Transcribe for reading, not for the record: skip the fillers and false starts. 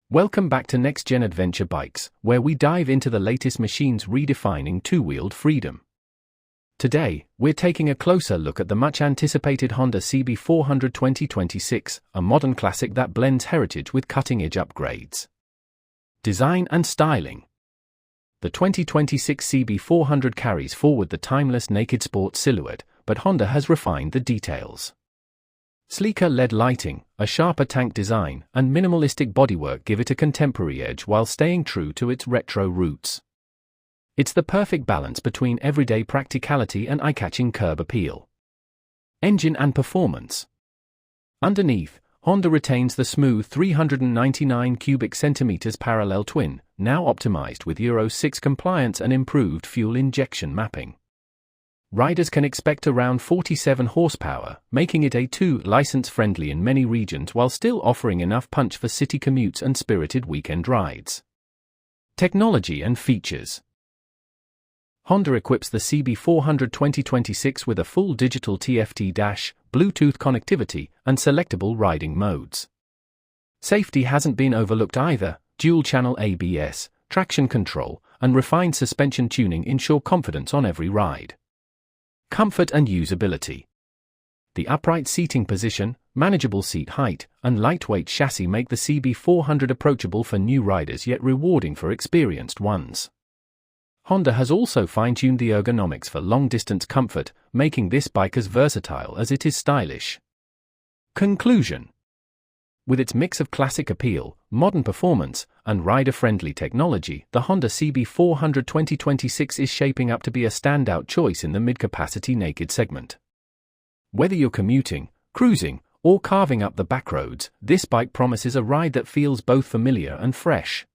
Welcome back to Next Gen Adventure Bikes, where we dive into the latest machines redefining two-wheeled freedom. Today, we're taking a closer look at the much-anticipated Honda CB400 2026, a modern classic that blends heritage with cutting-edge upgrades. Design and styling. The 2026 CB400 carries forward the timeless naked sport silhouette, but Honda has refined the details. Sleeker LED lighting, a sharper tank design, and minimalistic bodywork give it a contemporary edge while staying true to its retro roots. It's the perfect balance between everyday practicality and eye-catching curb appeal. Engine and performance. Underneath, Honda retains the smooth 399 cubic centimeters parallel twin, now optimized with Euro 6 compliance and improved fuel injection mapping. Riders can expect around 47 horsepower, making it A2 license-friendly in many regions while still offering enough punch for city commutes and spirited weekend rides. Technology and features. Honda equips the CB400 2026 with a full digital TFT dash, Bluetooth connectivity, and selectable riding modes. Safety hasn't been overlooked either. Dual-channel ABS, traction control, and refined suspension tuning ensure confidence on every ride. Comfort and usability. The upright seating position, manageable seat height, and lightweight chassis make the CB400 approachable for new riders yet rewarding for experienced ones. Honda has also fine-tuned the ergonomics for long-distance comfort, making this bike as versatile as it is stylish. Conclusion. With its mix of classic appeal, modern performance, and rider-friendly technology, the Honda CB400 2026 is shaping up to be a standout choice in the mid-capacity naked segment. Whether you're commuting, cruising, or carving up the backroads, this bike promises a ride that feels both familiar and fresh.